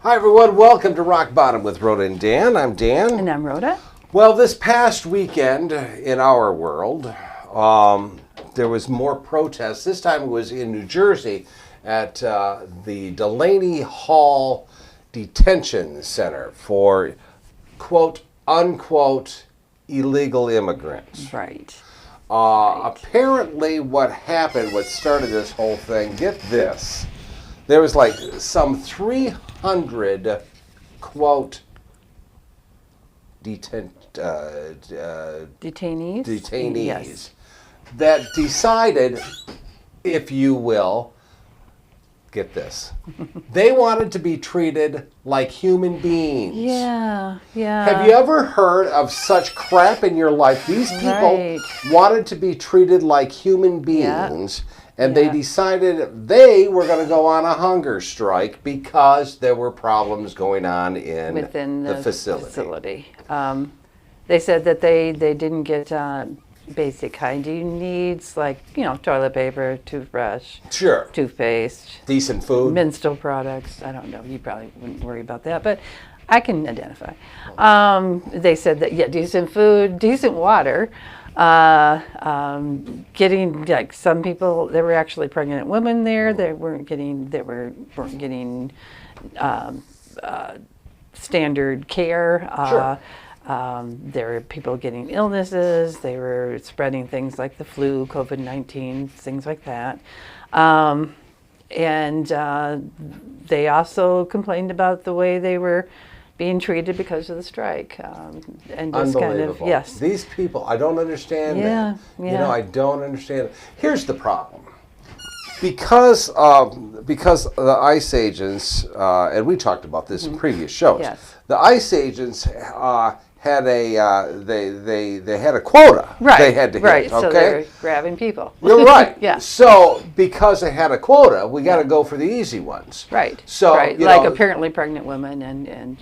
Hi everyone, welcome to Rock Bottom with Rhoda and Dan. I'm Dan. And I'm Rhoda. Well, this past weekend in our world, there was more protests. This time it was in New Jersey at the Delaney Hall Detention Center for quote, unquote, illegal immigrants. Right. Apparently what happened, what started this whole thing, get this, there was like some 300, quote, detainees Yes. that decided, if you will, get this, they wanted to be treated like human beings. Yeah. Have you ever heard of such crap in your life? These people wanted to be treated like human beings, and they decided they were going to go on a hunger strike because there were problems going on within the facility. They said that they didn't get basic hygiene needs like, toilet paper, toothbrush, toothpaste, decent food, menstrual products. I don't know. You probably wouldn't worry about that, but I can identify. They said that, decent food, decent water, getting, like, some people, there were actually pregnant women there that weren't getting standard care. There were people getting illnesses. They were spreading things like the flu, COVID-19, things like that. And they also complained about the way they were being treated because of the strike. And just unbelievable. Kind of, These people, I don't understand that. Yeah. I don't understand. Here's the problem. Because the ICE agents, and we talked about this in previous shows, the ICE agents had they had a quota they had to hit. Right, okay? So they were grabbing people. You're right. Yeah. So because they had a quota, we got to go for the easy ones. Right. So like apparently pregnant women and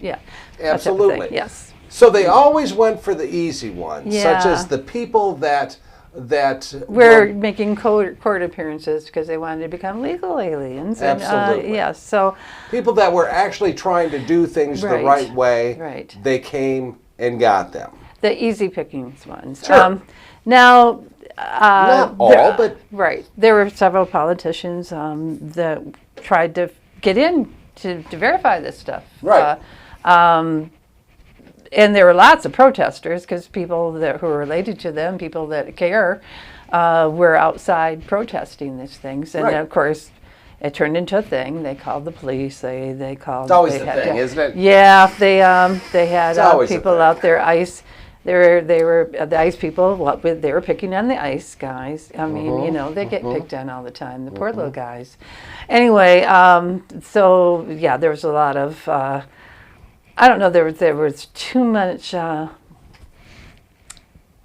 absolutely. Yes. So they always went for the easy ones, such as the people that were making court appearances because they wanted to become legal aliens. Absolutely. And, so people that were actually trying to do things the right way, they came and got them. The easy pickings ones. Sure. Now, not all, but there were several politicians that tried to get in to verify this stuff. Right. And there were lots of protesters because people who were related to them, people that care, were outside protesting these things. And of course, it turned into a thing. They called the police. They called. It's always the thing, isn't it? Yeah, they had people out there. ICE. They were the ICE people. They were picking on the ICE guys. I mean, they get picked on all the time. The poor little guys. Anyway, so there was a lot of. I don't know. There was too much.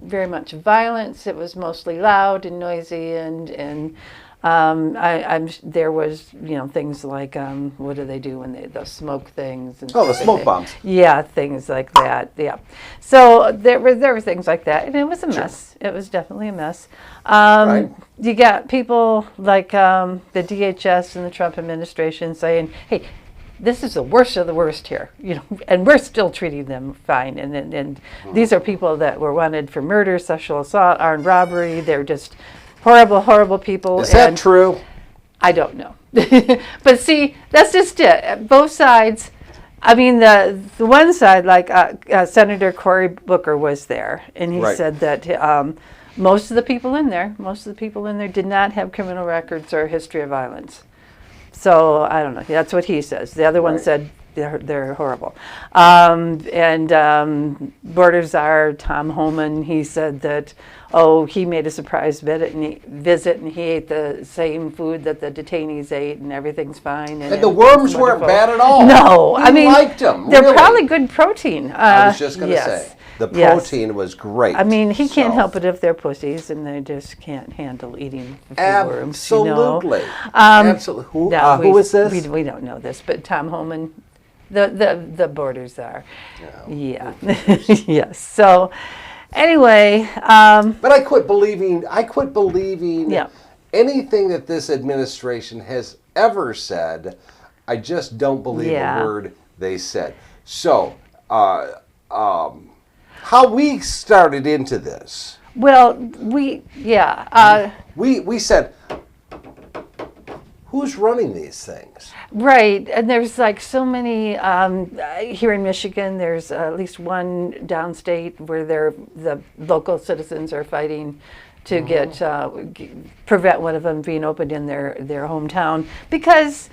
Very much violence. It was mostly loud and noisy, and there was things like what do they do when the smoke things? And the smoke bombs. Yeah, things like that. Yeah, so there were things like that, and it was a mess. It was definitely a mess. You got people like the DHS and the Trump administration saying, "Hey, this is the worst of the worst here," and we're still treating them fine. And these are people that were wanted for murder, sexual assault, armed robbery. They're just horrible, horrible people. Is that true? I don't know. But see, that's just it. Both sides. I mean, the one side, like Senator Cory Booker was there, and he said that most of the people in there did not have criminal records or a history of violence. So I don't know. That's what he says. The other one said they're horrible. Border Czar Tom Homan, he said that he made a surprise visit and he ate the same food that the detainees ate and everything's fine. And the worms weren't bad at all. No, I mean liked them. They're probably good protein. I was just going to say. The protein was great. I mean, he can't help it if they're pussies and they just can't handle eating worms. Absolutely. Absolutely. Who is this? We don't know this, but Tom Homan, the Border Czar. Yeah. Yes. So, anyway. But I quit believing anything that this administration has ever said. I just don't believe a word they said. So, how we started into this. Well, we said, who's running these things? right, and there's like so many here in Michigan. There's at least one downstate where the local citizens are fighting to prevent one of them being opened in their hometown because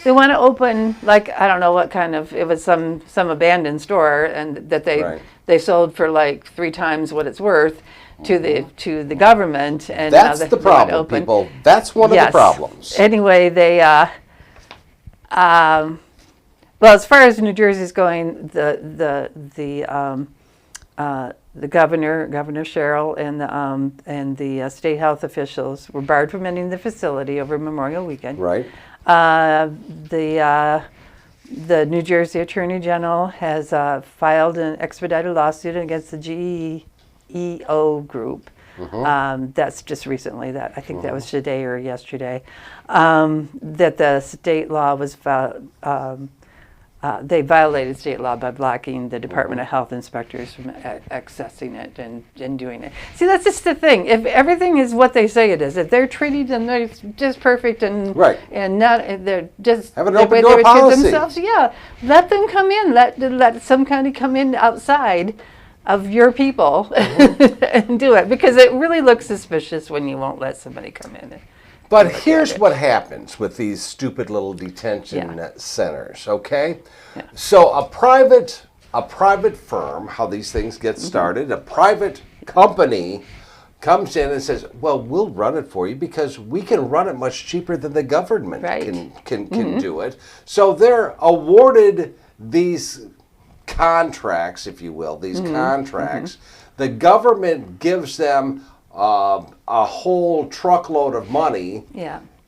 they want to open, like, I don't know what kind of, it was some abandoned store and that they sold for like 3 times what it's worth to the government, and that's the problem, people. That's one of the problems. Anyway, they well, as far as New Jersey's going, the Governor Sherrill and the state health officials were barred from entering the facility over Memorial Weekend. Right. The New Jersey Attorney General has filed an expedited lawsuit against the GEO Group. That's just recently. That I think that was today or yesterday. That the state law was they violated state law by blocking the Department of Health inspectors from accessing it and doing it. See, that's just the thing. If everything is what they say it is, if they're treating them they're just perfect and not, they're just have an open door policy themselves, let them come in. Let somebody come in outside of your people and do it, because it really looks suspicious when you won't let somebody come in. But here's what happens with these stupid little detention centers, okay? Yeah. So a private firm, how these things get started, a private company comes in and says, well, we'll run it for you because we can run it much cheaper than the government can do it. So they're awarded these contracts, if you will, these contracts. The government gives them a whole truckload of money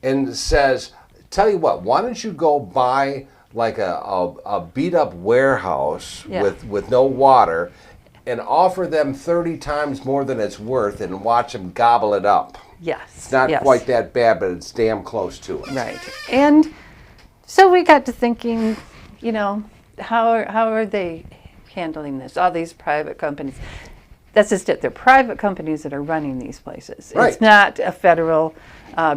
and says, tell you what, why don't you go buy like a beat up warehouse with no water and offer them 30 times more than it's worth and watch them gobble it up. Yes. It's not quite that bad, but it's damn close to it. Right. And so we got to thinking, how are they handling this? All these private companies. That's just it. They're private companies that are running these places. Right. It's not a federal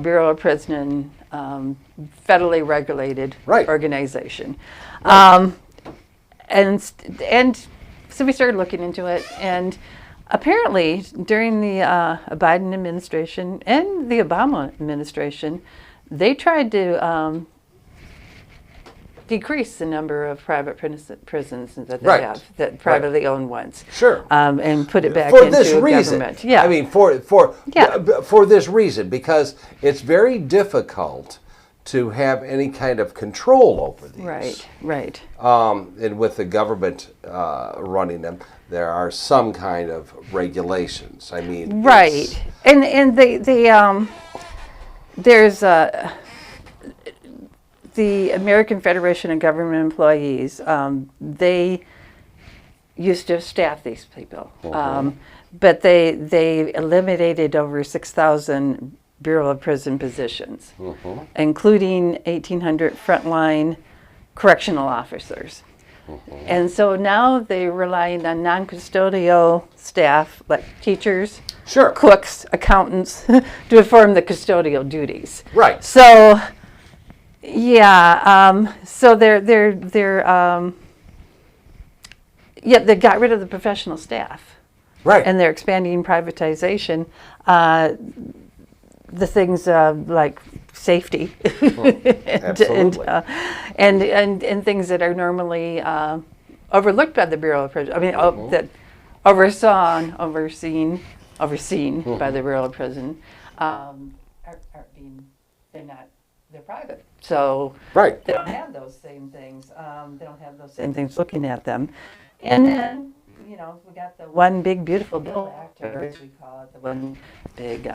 Bureau of Prison, federally regulated organization. Right. And so we started looking into it, and apparently during the Biden administration and the Obama administration, they tried to decrease the number of private prisons that they have, that privately owned ones. Sure. And put it back for into this reason. government. Yeah. I mean, for this reason, because it's very difficult to have any kind of control over these. Right. And with the government running them, there are some kind of regulations. I mean, and there's the American Federation of Government Employees. They used to staff these people, but they eliminated over 6,000 Bureau of Prison positions, including 1,800 frontline correctional officers. And so now they're relying on non-custodial staff, like teachers, cooks, accountants, to perform the custodial duties. Right. So, so they got rid of the professional staff. Right. And they're expanding privatization. The things like safety and things that are normally overlooked by the Bureau of Prison. I mean, that overseen by the Bureau of Prison, they're private. So they don't have those same things. They don't have those same things looking at them. And then, we got the One Big Beautiful Bill Act, or as we call it, the One Big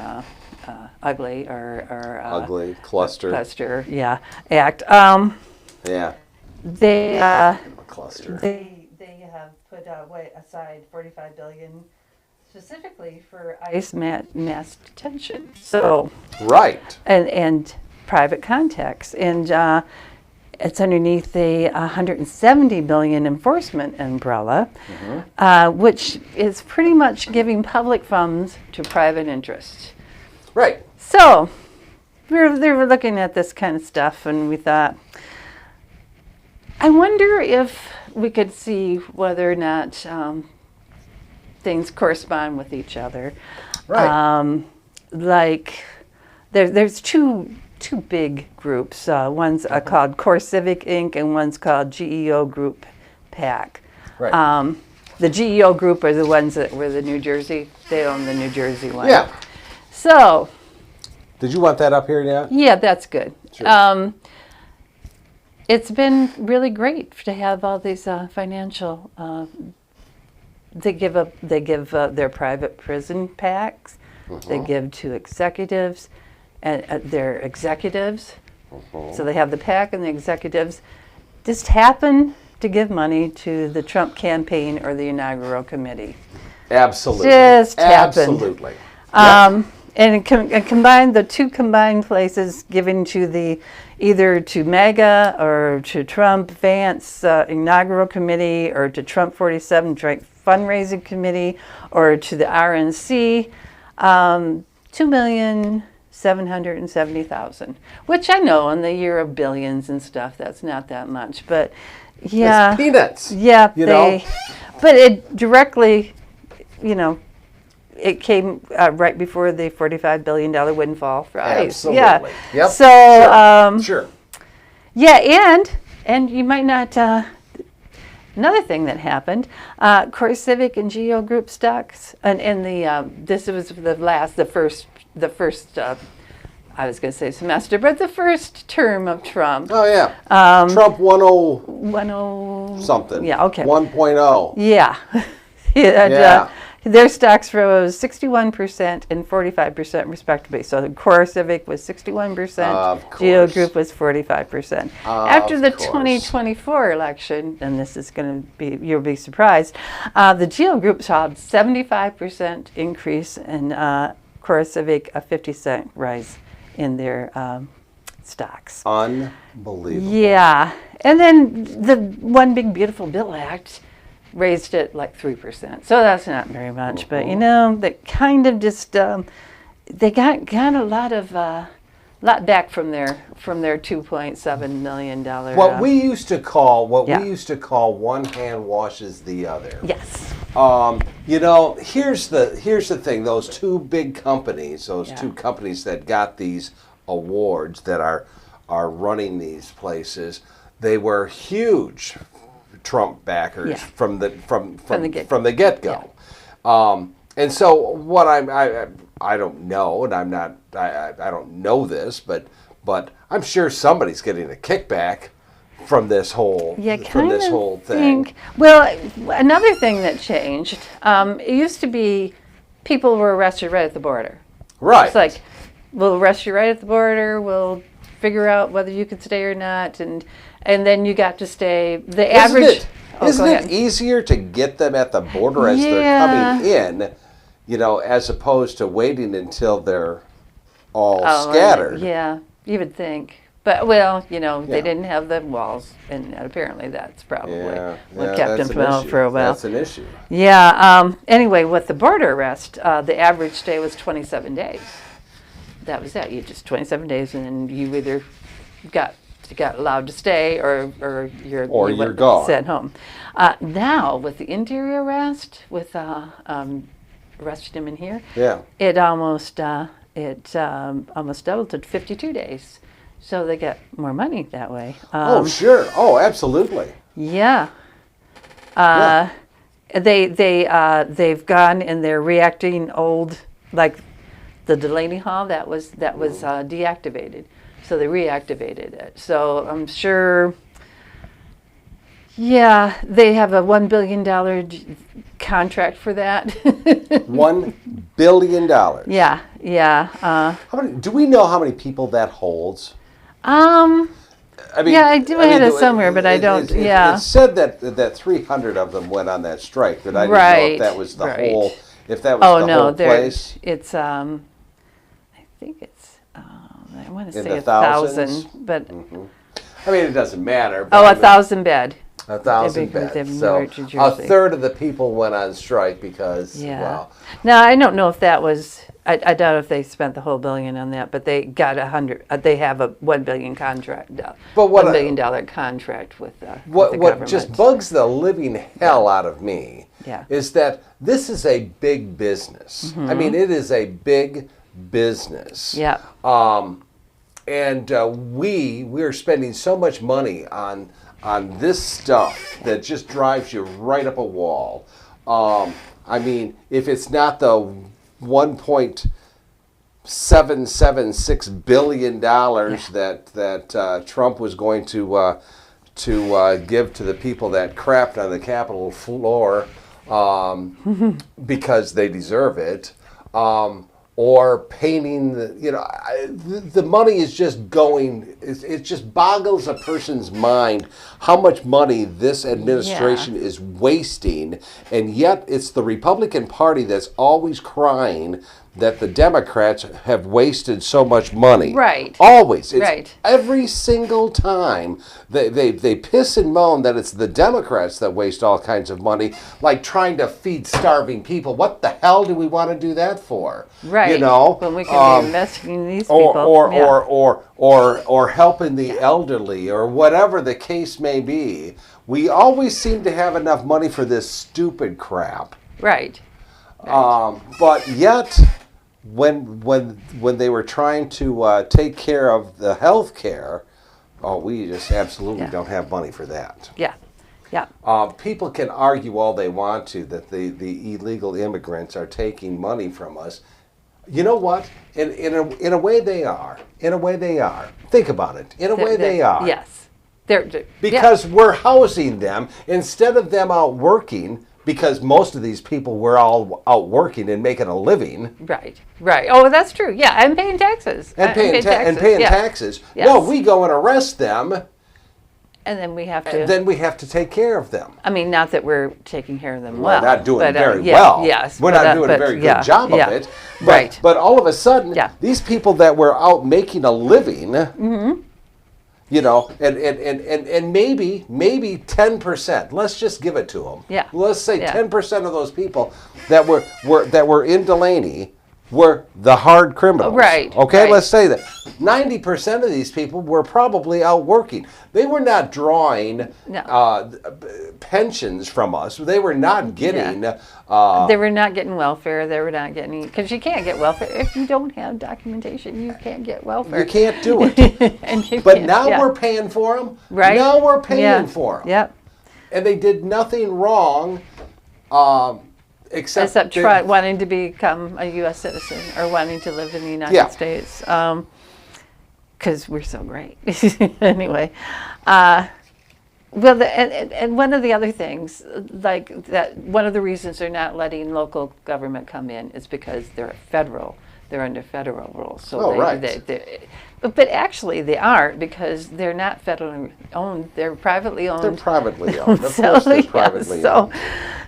Ugly or Ugly Cluster. Act. They cluster. They have put aside $45 billion specifically for ICE mass detention. So and private contacts, and It's underneath the 170 billion enforcement umbrella, which is pretty much giving public funds to private interests. Right. So they were looking at this kind of stuff, and we thought, I wonder if we could see whether or not things correspond with each other. Right. Like there's two big groups. One's called CoreCivic Inc. and one's called GEO Group PAC. Right. The GEO Group are the ones that were the New Jersey. They own the New Jersey one. Yeah. So. Did you want that up here now? Yeah, that's good. Sure. It's been really great to have all these financial. They give their private prison PACs. They give to executives, and their executives. So they have the PAC and the executives. Just happen to give money to the Trump campaign or the inaugural committee. Absolutely. Just happened. Absolutely. And combined, the two combined places given to either to MAGA or to Trump Vance inaugural committee or to Trump 47 joint fundraising committee or to the RNC, $2,770,000, which I know in the year of billions and stuff, that's not that much, but yeah. It's peanuts. Yeah, know? But it directly, it came right before the $45 billion windfall for ICE. Absolutely. Yeah. Yep. So, sure. Yeah, and you might not. Another thing that happened, CoreCivic and GEO Group stocks, and in this was the first. I was going to say semester, but the first term of Trump. Oh yeah. Trump 10 something. Yeah. Okay. 1.0. Yeah. Yeah. Their stocks rose 61% and 45% respectively. So the CoreCivic was 61%, GEO Group was 45%. After the 2024 election, and this is going to be, you'll be surprised, the GEO Group saw a 75% increase and CoreCivic a 50% rise in their stocks. Unbelievable. Yeah. And then the One Big Beautiful Bill Act raised it like 3%. So that's not very much, but that kind of just they got a lot back from their $2.7 million. What we used to call one hand washes the other. Yes. Here's the thing. Those two big companies, two companies that got these awards that are running these places, they were huge Trump backers from the get-go. Yeah. And so what I don't know, and I don't know this, but I'm sure somebody's getting a kickback from this whole thing. Well, another thing that changed, it used to be people were arrested right at the border. Right. It's like, we'll arrest you right at the border, we'll figure out whether you can stay or not, and then you got to stay. The average. Isn't it easier to get them at the border as they're coming in, as opposed to waiting until they're all scattered? Yeah, you would think. But, they didn't have the walls, and apparently that's probably what kept them out for a while. That's an issue. Yeah. Anyway, with the border arrest, the average stay was 27 days. That was it. You just 27 days, and then you either got allowed to stay or you're gone. Sent home. Now with the interior arrest, with arrested him in here, it almost doubled to 52 days. So they get more money that way. Sure. Oh, absolutely. Yeah. They've gone and they're reacting old, like the Delaney Hall that was deactivated. So they reactivated it. So I'm sure, they have a $1 billion contract for that. $1 billion. Yeah. How many? Do we know how many people that holds? I do have it somewhere, but I don't. It said that 300 of them went on that strike, but I didn't know if that was the whole. If that was the whole place. It's I think it's. I want to say 1,000, thousands? but I mean, it doesn't matter. But Oh, I a mean, 1,000 bed. 1,000 They've beds. New So York, New a Jersey. third of the people went on strike because, Yeah. well, Now I don't know if that was. I doubt if they spent the whole $1 billion on that, but they got 100. They have a $1 billion contract. But what $1 billion contract with the what government. just bugs the living hell out of me Yeah. is that this is a big business. I mean, it is a big business. Yeah. And we're spending so much money on this stuff that just drives you right up a wall. I mean, if it's not the $1.776 billion that Trump was going to give to the people that crapped on the Capitol floor because they deserve it. Or painting the money is just going. It just boggles a person's mind how much money this administration is wasting, and yet it's the Republican Party that's always crying that the Democrats have wasted so much money. Right. Always. It's Right. Every single time they piss and moan that it's the Democrats that waste all kinds of money, like trying to feed starving people. What the hell do we want to do that for? Right. You know, When we can be investing in these people. or helping the elderly, or whatever the case may be. We always seem to have enough money for this stupid crap. Right. But yet, when they were trying to take care of the health care, we just absolutely don't have money for that. Yeah. Yeah. People can argue all they want to that the illegal immigrants are taking money from us. You know what? In a way they are. In a way they are. Think about it. In a way they are. Yes. Because we're housing them instead of them out working. Because most of these people were all out working and making a living. Right, right. Oh, that's true. Yeah, and paying taxes. And paying taxes. Yes. No, we go and arrest them. And then we have to. And then we have to take care of them. I mean, not that we're taking care of them We're well. not doing very yeah, well. Yes. We're not doing a very good job of it. But, right. But all of a sudden, these people that were out making a living. You know, and maybe 10%. Let's just give it to them. Yeah. Let's say 10% of those people that were in Delaney were the hard criminals. Right. Okay, right. let's say that 90% of these people were probably out working. They were not drawing pensions from us. They were not getting. They were not getting welfare. They were not getting, because you can't get welfare if you don't have documentation. You can't get welfare. You can't do it. But now we're paying for them. Right. Now we're paying for them. Yep. And they did nothing wrong, except wanting to become a U.S. citizen or wanting to live in the United States, because we're so great. Anyway, well, and one of the other things, like that, one of the reasons they're not letting local government come in is because they're federal. They're under federal rules. So but actually they aren't, because they're not federally owned. They're privately owned. They're privately owned. Of course they're privately owned.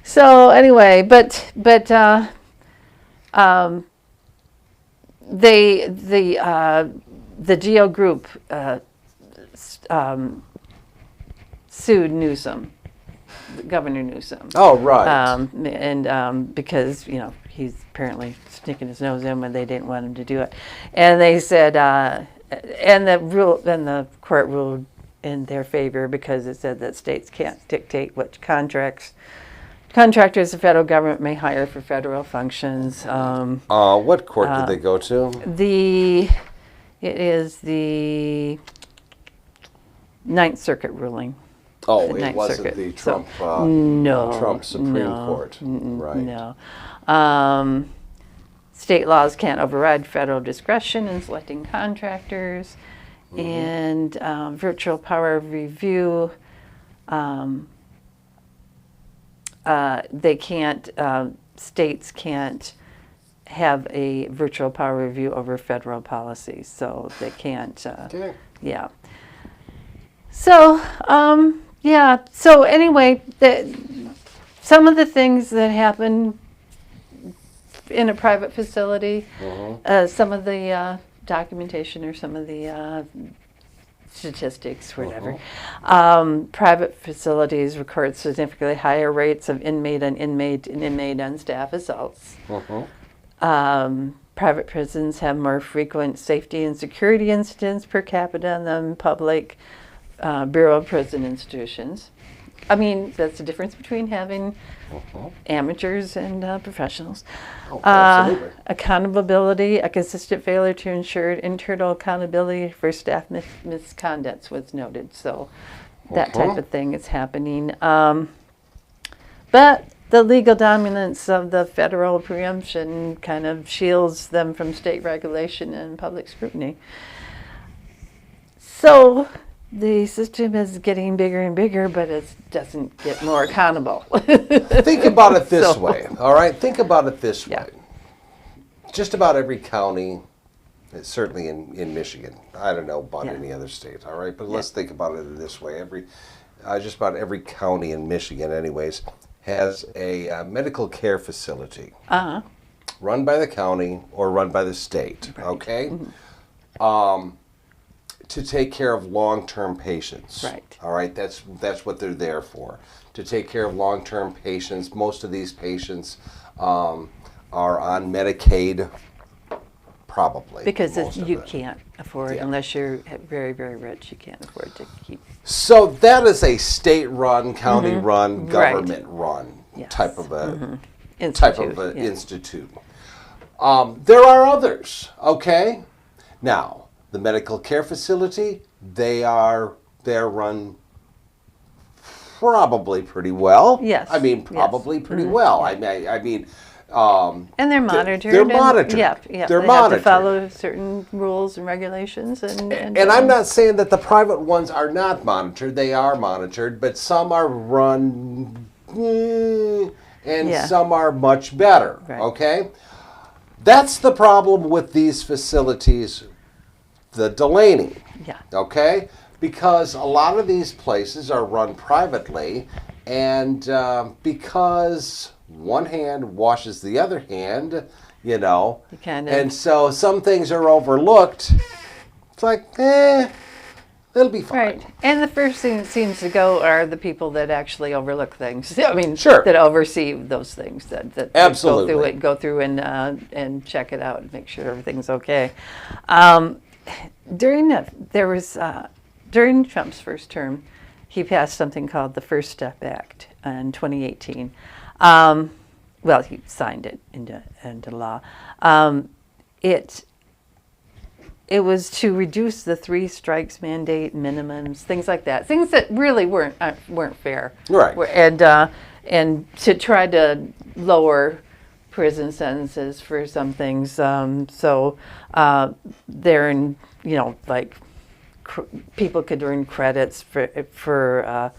So anyway, but the GEO Group sued Newsom, Governor Newsom. Oh, right. And because he's apparently sticking his nose in when they didn't want him to do it, and they said, and the court ruled in their favor, because it said that states can't dictate what contractors the federal government may hire for federal functions. What court did they go to? It is the Ninth Circuit ruling. Oh, it wasn't the Trump Trump Supreme Court. Right. No. State laws can't override federal discretion in selecting contractors, and virtual power of review. They can't. States can't have a virtual power review over federal policy, so they can't. Yeah. So. So anyway, some of the things that happen in a private facility, some of the documentation or some of the statistics, whatever. Private facilities record significantly higher rates of inmate on staff assaults. Private prisons have more frequent safety and security incidents per capita than public Bureau of Prison Institutions. I mean, that's the difference between having amateurs and professionals. Absolutely. Accountability, a consistent failure to ensure internal accountability for staff misconduct was noted. So that type of thing is happening. But the legal dominance of the federal preemption kind of shields them from state regulation and public scrutiny. So the system is getting bigger and bigger, but it doesn't get more accountable. Think about it this way, all right? Think about it this way. Just about every county, certainly in Michigan, I don't know about any other state, all right? But let's think about it this way. Just about every county in Michigan, anyways, has a medical care facility run by the county or run by the state, okay? To take care of long-term patients. Right. All right, that's what they're there for. To take care of long-term patients. Most of these patients are on Medicaid, probably. Because you can't afford, unless you're very, very rich, you can't afford to keep. So that is a state-run, county-run, government-run type of a institute. There are others, okay? Now, the medical care facility, they're run probably pretty well. Yes. I mean, probably pretty well. I mean, and they're monitored. They're monitored. They're monitored. Have to follow certain rules and regulations. And I'm not saying that the private ones are not monitored. They are monitored, but some are run and some are much better. Right. Okay? That's the problem with these facilities. The Delaney, okay? Because a lot of these places are run privately, and because one hand washes the other hand, and so some things are overlooked. It's like, it'll be fine. Right. And the first thing that seems to go are the people that actually overlook things. I mean, sure. That oversee those things. That Absolutely. go through and check it out and make sure everything's okay. During Trump's first term, he passed something called the First Step Act in 2018. Well, he signed it into law. It was to reduce the 3 strikes mandate, minimums, things like that. Things that really weren't fair. Right. And to try to lower prison sentences for some things. So they're in, people could earn credits for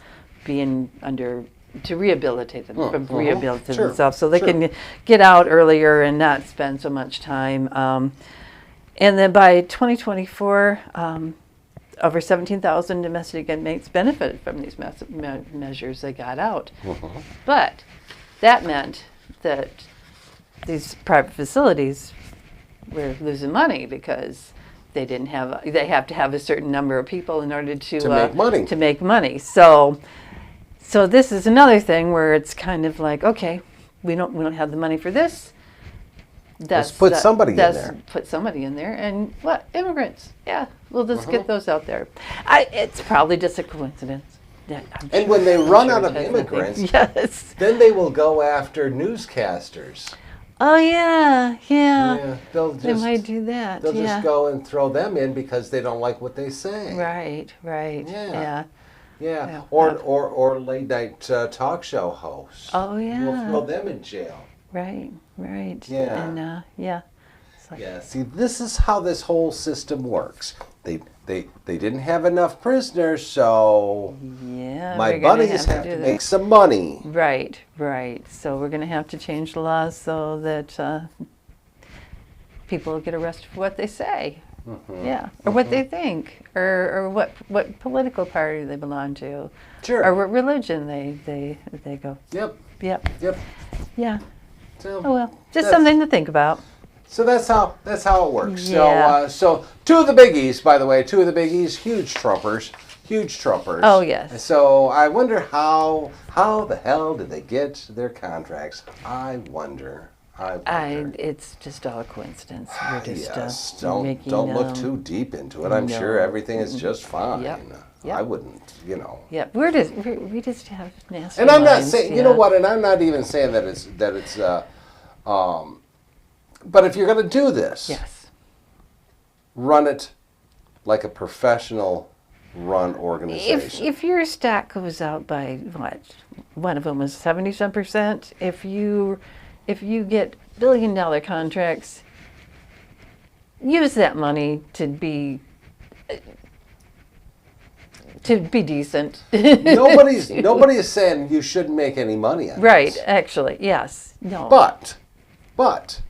being under, to rehabilitate themselves, so they can get out earlier and not spend so much time. And then by 2024, over 17,000 domestic inmates benefited from these measures. They got out. But that meant that these private facilities were losing money because they have to have a certain number of people in order to make money. So this is another thing where it's kind of like, okay, we don't have the money for this. Let's put somebody in there. Put somebody in there, and what? Immigrants? Yeah, we'll just get those out there. It's probably just a coincidence. Yeah, when they run out of immigrants, then they will go after newscasters. Oh yeah. They might do that. They'll just go and throw them in because they don't like what they say. Right. Yeah. Or late night talk show hosts. Oh yeah. We'll throw them in jail. Right. Yeah. And It's like, See, this is how this whole system works. They didn't have enough prisoners, so my buddies have to make some money. Right. So we're going to have to change the laws so that people get arrested for what they say. Or what they think, or what political party they belong to, or what religion they go. Yep. Yeah. So Oh well, just something to think about. So that's how it works. Yeah. So two of the biggies, by the way, huge Trumpers. Oh, yes. So I wonder how the hell did they get their contracts? I wonder. It's just all coincidence. We're just Yes. making, Don't look too deep into it. I'm sure everything is just fine. Yep. I wouldn't, Yeah, we just have nasty And I'm not minds, saying, you know what? And I'm not even saying that it's but if you're going to do this, Yes. run it like a professional run organization. If your stack goes out by what? One of them was 70-some%. If you get $1 billion contracts, use that money to be decent. Nobody is saying you shouldn't make any money on Right, this. actually, yes. No. But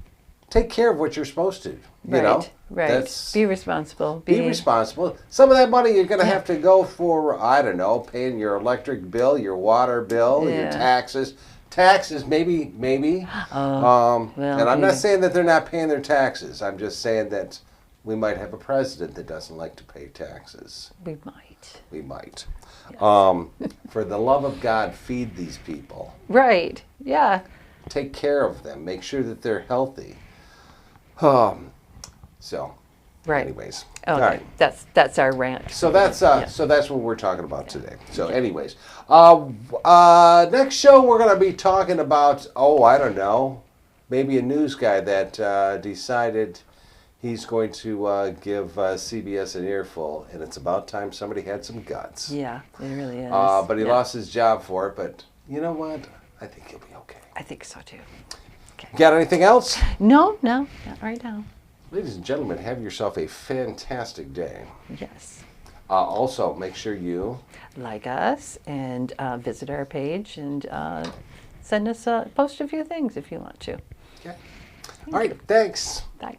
take care of what you're supposed to. You know? Right. Be responsible. Be responsible. Some of that money you're going to have to go for, I don't know, paying your electric bill, your water bill, your taxes. Taxes, maybe. Well, and I'm not saying that they're not paying their taxes. I'm just saying that we might have a president that doesn't like to pay taxes. We might. Yes. For the love of God, feed these people. Right. Yeah. Take care of them. Make sure that they're healthy. So, right. Anyways, okay. All right. That's our rant. So that's what we're talking about today. So, anyways, next show we're going to be talking about I don't know, maybe a news guy that decided he's going to give CBS an earful, and it's about time somebody had some guts. Yeah, it really is. But he lost his job for it. But you know what? I think he'll be okay. I think so too. Okay. Got anything else? No, not right now. Ladies and gentlemen, have yourself a fantastic day. Yes. Also, make sure you like us and visit our page and send us post a few things if you want to. Okay. All right. Thanks. Bye.